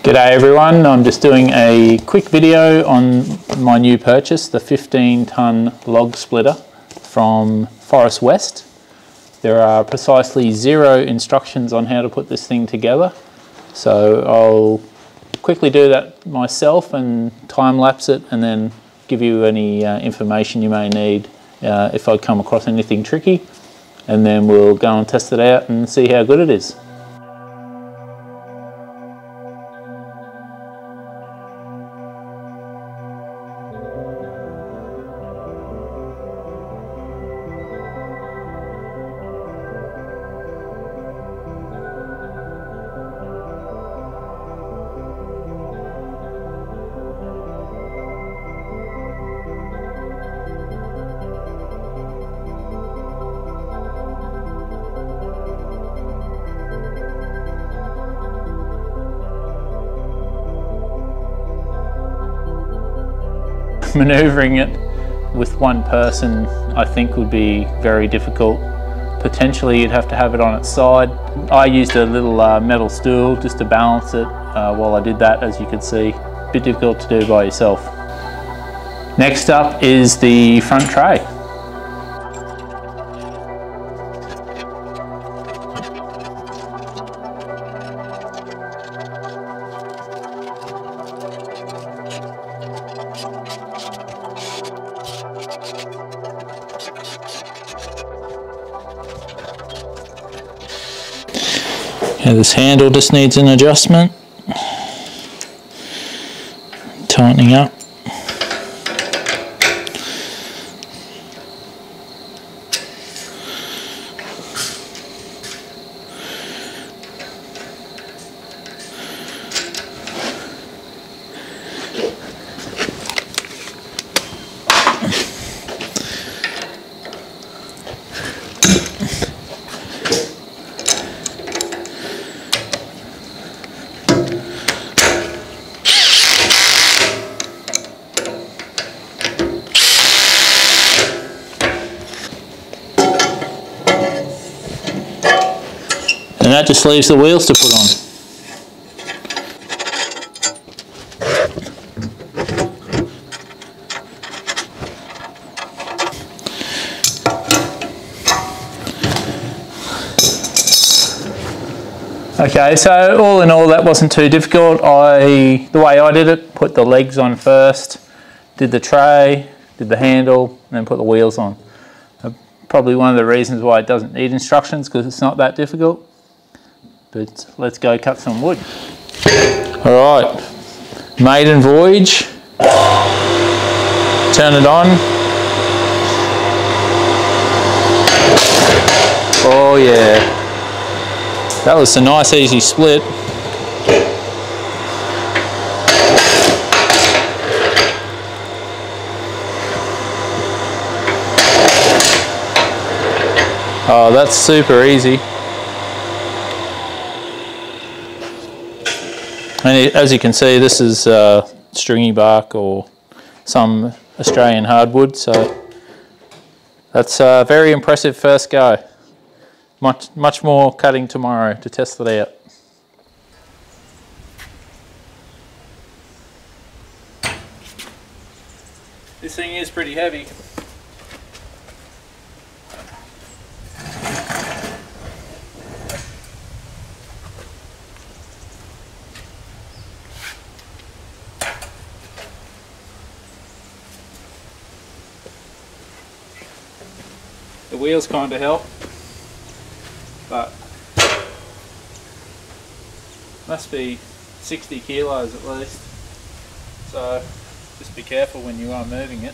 G'day everyone, I'm just doing a quick video on my new purchase, the 15-ton log splitter from ForestWest. There are precisely 0 instructions on how to put this thing together, so I'll quickly do that myself and time lapse it and then give you any information you may need if I come across anything tricky, and then we'll go and test it out and see how good it is. Manoeuvring it with one person I think would be very difficult. Potentially you'd have to have it on its side. I used a little metal stool just to balance it while I did that, as you can see. A bit difficult to do by yourself. Next up is the front tray. Yeah, this handle just needs an adjustment, tightening up. And that just leaves the wheels to put on. Okay, so all in all that wasn't too difficult. The way I did it, put the legs on first, did the tray, did the handle, and then put the wheels on. Probably one of the reasons why it doesn't need instructions, because it's not that difficult. But let's go cut some wood. All right, maiden voyage. Turn it on. Oh yeah, that was a nice easy split. Oh, that's super easy. And as you can see, this is stringy bark or some Australian hardwood, so that's a very impressive first go. Much more cutting tomorrow to test it out. This thing is pretty heavy. The wheels kind of help, but must be 60 kilos at least, so just be careful when you are moving it.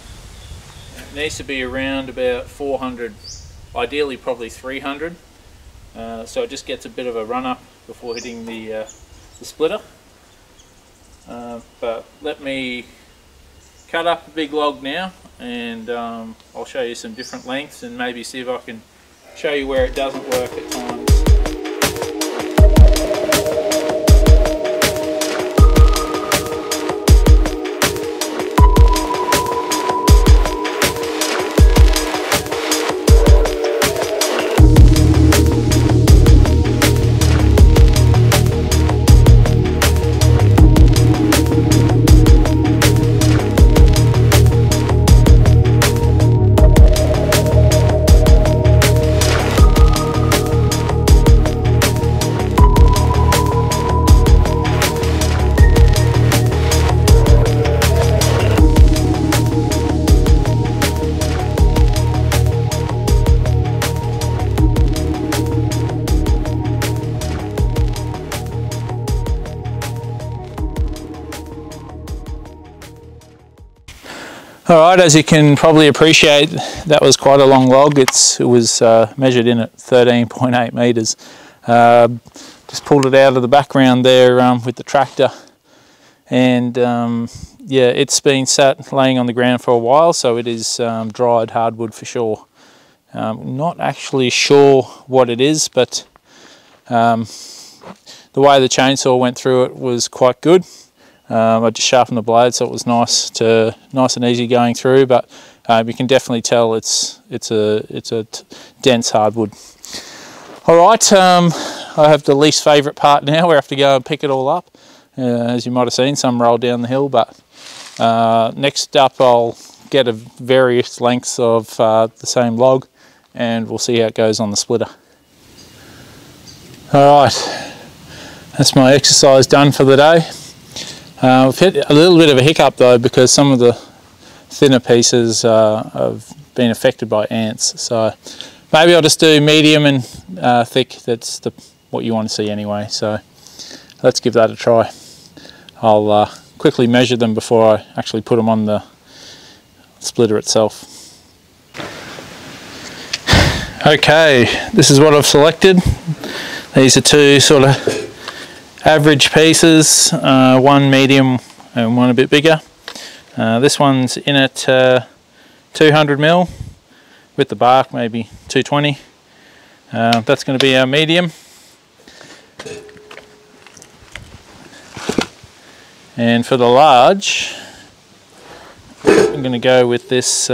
It needs to be around about 400, ideally probably 300, so it just gets a bit of a run up before hitting the splitter. But let me cut up a big log now, and I'll show you some different lengths and maybe see if I can show you where it doesn't work at times. Alright, as you can probably appreciate, that was quite a long log. It was measured in at 13.8 metres. Just pulled it out of the background there with the tractor, and yeah, it's been sat laying on the ground for a while, so it is dried hardwood for sure. Not actually sure what it is, but the way the chainsaw went through it was quite good. I just sharpened the blade, so it was nice and easy going through. But you can definitely tell it's a dense hardwood. All right, I have the least favourite part now. We have to go and pick it all up. As you might have seen, some rolled down the hill. But next up, I'll get various lengths of the same log, and we'll see how it goes on the splitter. All right, that's my exercise done for the day. We've hit a little bit of a hiccup though, because some of the thinner pieces have been affected by ants. So maybe I'll just do medium and thick. That's what you want to see anyway. So let's give that a try. I'll quickly measure them before I actually put them on the splitter itself. Okay, this is what I've selected. These are two sort of average pieces, one medium and one a bit bigger. This one's in at 200mm with the bark, maybe 220. That's going to be our medium. And for the large, I'm going to go with this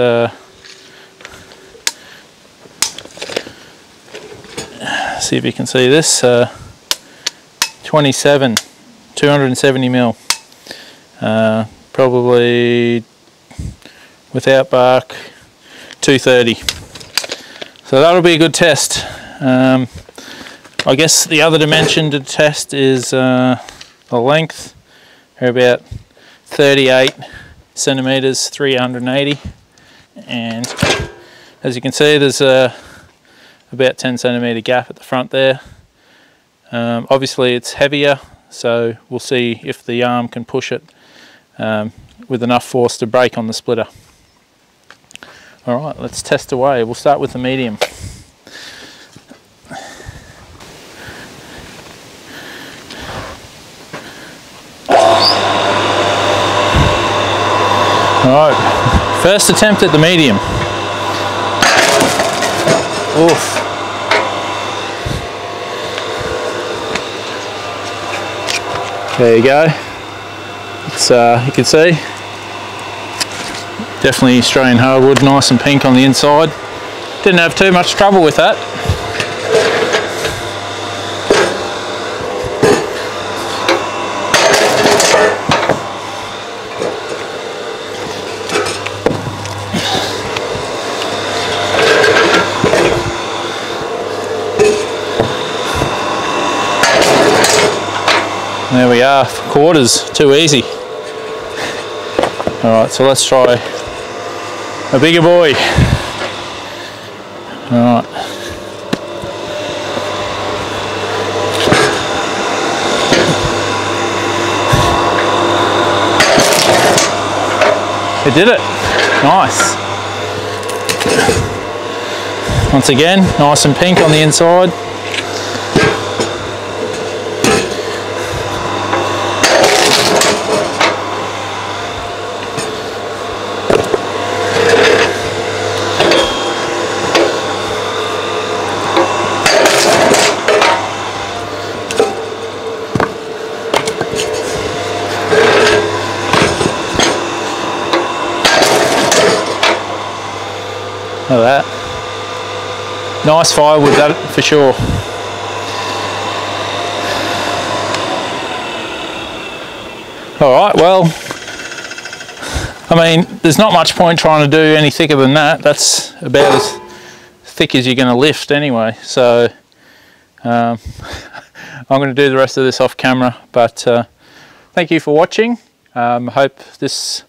see if you can see this, 270mm, probably without bark 230. So that'll be a good test. I guess the other dimension to test is the length. They're about 38 centimeters, 380, and as you can see, there's about 10 centimeter gap at the front there. Obviously it's heavier, so we'll see if the arm can push it with enough force to break on the splitter. Alright, let's test away. We'll start with the medium. Alright, first attempt at the medium. Oof. There you go. It's you can see, definitely Australian hardwood, nice and pink on the inside. Didn't have too much trouble with that. There we are, quarters, too easy. Alright, so let's try a bigger boy. Alright. It did it. Nice. Once again, nice and pink on the inside. Look at that. Nice firewood, that for sure. Alright, well, I mean, there's not much point trying to do any thicker than that. That's about as thick as you're going to lift anyway. So I'm going to do the rest of this off camera, but thank you for watching. I hope this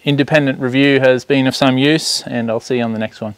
independent review has been of some use, and I'll see you on the next one.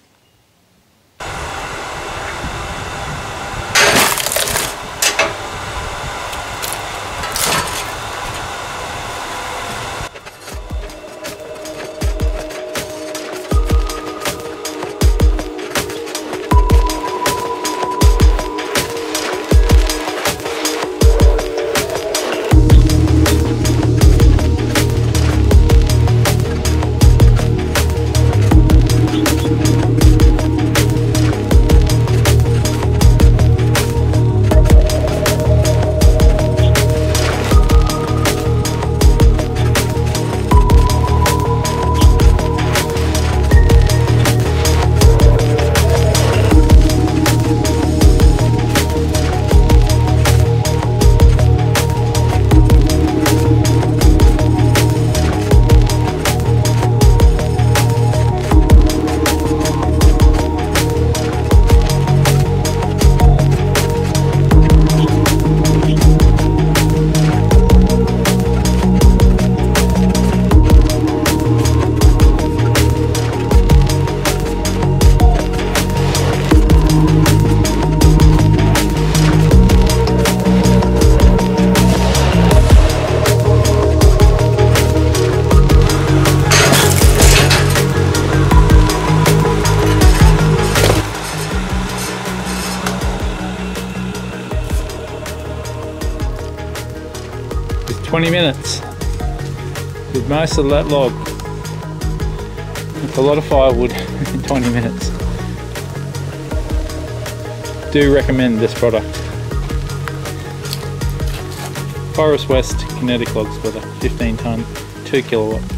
with 20 minutes with most of that log. It's a lot of firewood in 20 minutes. Do recommend this product. ForestWest kinetic log splitter, 15 ton, 2 kilowatt.